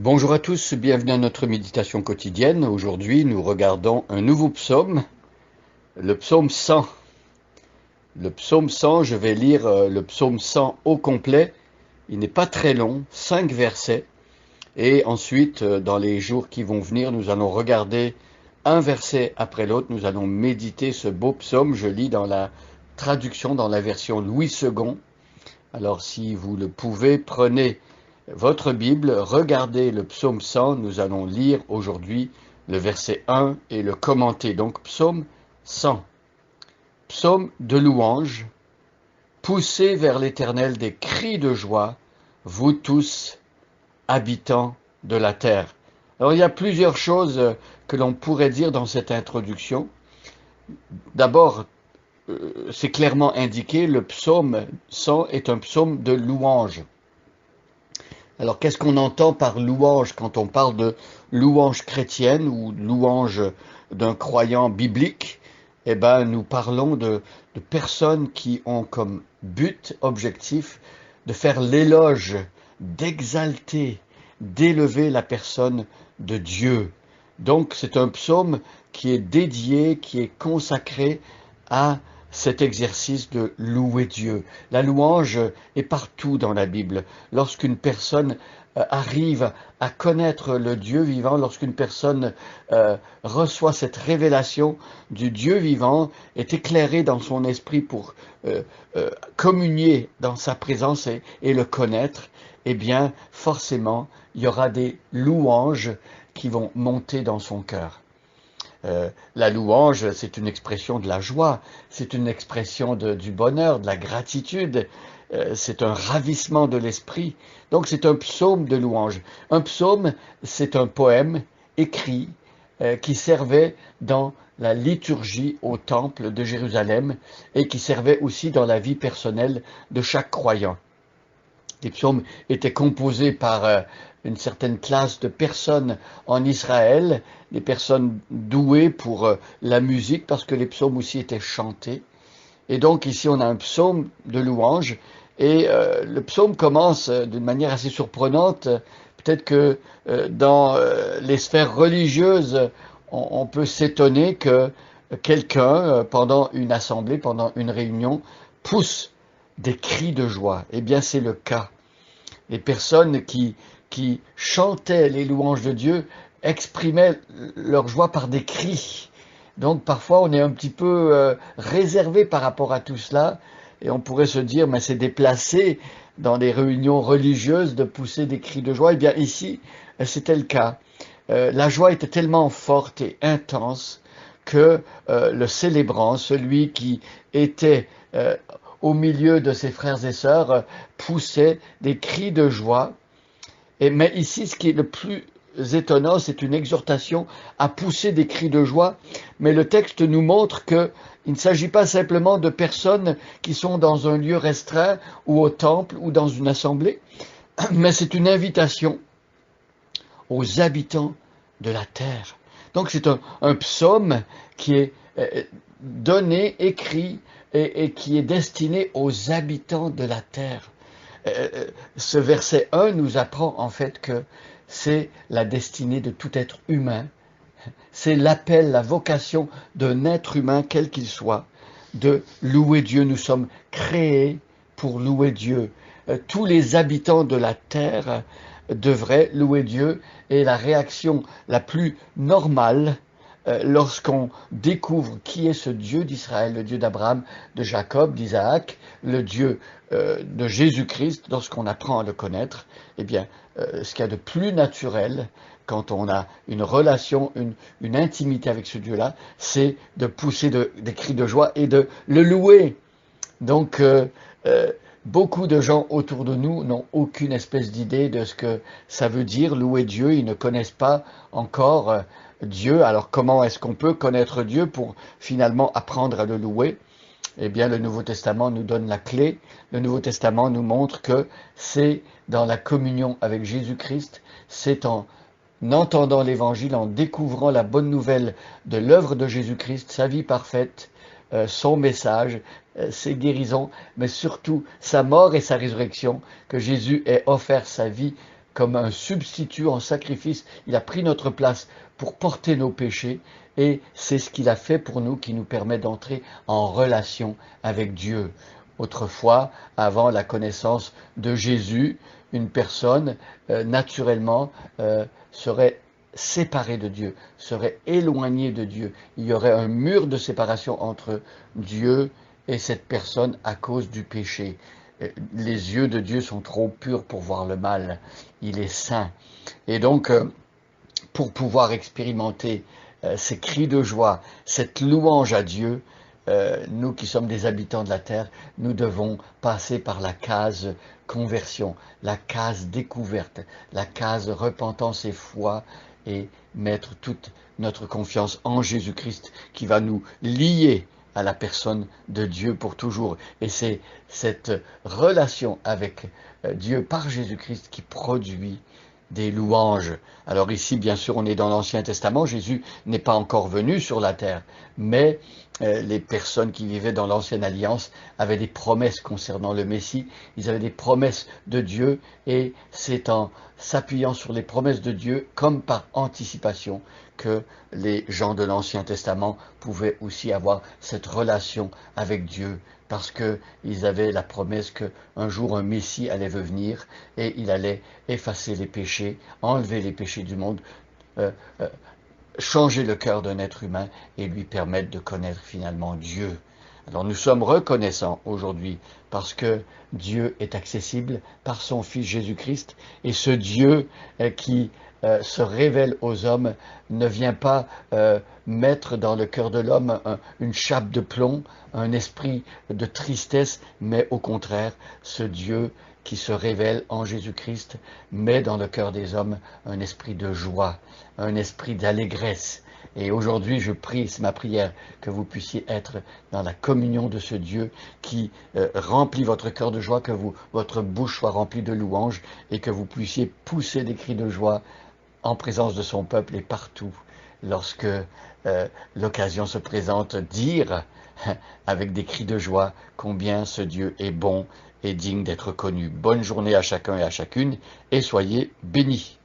Bonjour à tous, bienvenue à notre méditation quotidienne. Aujourd'hui, nous regardons un nouveau psaume, le psaume 100. Le psaume 100, je vais lire le psaume 100 au complet. Il n'est pas très long, 5 versets. Et ensuite, dans les jours qui vont venir, nous allons regarder un verset après l'autre. Nous allons méditer ce beau psaume. Je lis dans la traduction, dans la version Louis II. Alors, si vous le pouvez, prenez votre Bible, regardez le psaume 100, nous allons lire aujourd'hui le verset 1 et le commenter. Donc psaume 100, psaume de louange, poussez vers l'Éternel des cris de joie, vous tous, habitants de la terre. Alors il y a plusieurs choses que l'on pourrait dire dans cette introduction. D'abord, c'est clairement indiqué, le psaume 100 est un psaume de louange. Alors, qu'est-ce qu'on entend par louange quand on parle de louange chrétienne ou louange d'un croyant biblique? Eh bien, nous parlons de personnes qui ont comme but, objectif, de faire l'éloge, d'exalter, d'élever la personne de Dieu. Donc, c'est un psaume qui est dédié, qui est consacré à cet exercice de louer Dieu. La louange est partout dans la Bible. Lorsqu'une personne arrive à connaître le Dieu vivant, lorsqu'une personne reçoit cette révélation du Dieu vivant, est éclairée dans son esprit pour communier dans sa présence et le connaître, eh bien, forcément, il y aura des louanges qui vont monter dans son cœur. La louange, c'est une expression de la joie, c'est une expression du bonheur, de la gratitude, c'est un ravissement de l'esprit. Donc c'est un psaume de louange. Un psaume, c'est un poème écrit qui servait dans la liturgie au temple de Jérusalem et qui servait aussi dans la vie personnelle de chaque croyant. Les psaumes étaient composés par une certaine classe de personnes en Israël, des personnes douées pour la musique, parce que les psaumes aussi étaient chantés. Et donc ici on a un psaume de louange, et le psaume commence d'une manière assez surprenante. Peut-être que dans les sphères religieuses, on peut s'étonner que quelqu'un, pendant une assemblée, pendant une réunion, pousse des cris de joie. Eh bien, c'est le cas. Les personnes qui chantaient les louanges de Dieu exprimaient leur joie par des cris. Donc, parfois, on est un petit peu réservé par rapport à tout cela. Et on pourrait se dire, mais c'est déplacé dans des réunions religieuses de pousser des cris de joie. Eh bien, ici, c'était le cas. La joie était tellement forte et intense que le célébrant, celui qui était au milieu de ses frères et sœurs, poussait des cris de joie. Mais ici, ce qui est le plus étonnant, c'est une exhortation à pousser des cris de joie. Mais le texte nous montre qu'il ne s'agit pas simplement de personnes qui sont dans un lieu restreint ou au temple ou dans une assemblée, mais c'est une invitation aux habitants de la terre. Donc c'est un psaume qui est donné, écrit et qui est destiné aux habitants de la terre. Ce verset 1 nous apprend en fait que c'est la destinée de tout être humain. C'est l'appel, la vocation d'un être humain, quel qu'il soit, de louer Dieu. Nous sommes créés pour louer Dieu. Tous les habitants de la terre devraient louer Dieu, et la réaction la plus normale lorsqu'on découvre qui est ce Dieu d'Israël, le Dieu d'Abraham, de Jacob, d'Isaac, le Dieu de Jésus-Christ, lorsqu'on apprend à le connaître, eh bien, ce qu'il y a de plus naturel quand on a une relation, une intimité avec ce Dieu-là, c'est de pousser des cris de joie et de le louer. Donc, beaucoup de gens autour de nous n'ont aucune espèce d'idée de ce que ça veut dire louer Dieu. Ils ne connaissent pas encore Dieu. Alors comment est-ce qu'on peut connaître Dieu pour finalement apprendre à le louer? Eh bien, le Nouveau Testament nous donne la clé. Le Nouveau Testament nous montre que c'est dans la communion avec Jésus-Christ, c'est en entendant l'Évangile, en découvrant la bonne nouvelle de l'œuvre de Jésus-Christ, sa vie parfaite, son message, ses guérisons, mais surtout sa mort et sa résurrection, que Jésus ait offert sa vie comme un substitut en sacrifice. Il a pris notre place pour porter nos péchés et c'est ce qu'il a fait pour nous qui nous permet d'entrer en relation avec Dieu. Autrefois, avant la connaissance de Jésus, une personne naturellement serait séparée de Dieu, serait éloignée de Dieu. Il y aurait un mur de séparation entre Dieu et cette personne à cause du péché. Les yeux de Dieu sont trop purs pour voir le mal. Il est saint. Et donc, pour pouvoir expérimenter ces cris de joie, cette louange à Dieu, nous qui sommes des habitants de la terre, nous devons passer par la case conversion, la case découverte, la case repentance et foi, et mettre toute notre confiance en Jésus-Christ qui va nous lier à la personne de Dieu pour toujours. Et c'est cette relation avec Dieu par Jésus-Christ qui produit des louanges. Alors ici, bien sûr, on est dans l'Ancien Testament, Jésus n'est pas encore venu sur la terre, mais les personnes qui vivaient dans l'Ancienne Alliance avaient des promesses concernant le Messie, ils avaient des promesses de Dieu, et c'est en s'appuyant sur les promesses de Dieu, comme par anticipation, que les gens de l'Ancien Testament pouvaient aussi avoir cette relation avec Dieu, parce qu'ils avaient la promesse qu'un jour un Messie allait venir et il allait effacer les péchés, enlever les péchés du monde, changer le cœur d'un être humain et lui permettre de connaître finalement Dieu. Alors nous sommes reconnaissants aujourd'hui parce que Dieu est accessible par son Fils Jésus-Christ, et ce Dieu qui se révèle aux hommes ne vient pas mettre dans le cœur de l'homme une chape de plomb, un esprit de tristesse, mais au contraire, ce Dieu qui se révèle en Jésus-Christ met dans le cœur des hommes un esprit de joie, un esprit d'allégresse. Et aujourd'hui, je prie, c'est ma prière, que vous puissiez être dans la communion de ce Dieu qui remplit votre cœur de joie, que votre bouche soit remplie de louanges et que vous puissiez pousser des cris de joie en présence de son peuple et partout, lorsque l'occasion se présente, dire avec des cris de joie combien ce Dieu est bon et digne d'être connu. Bonne journée à chacun et à chacune, et soyez bénis.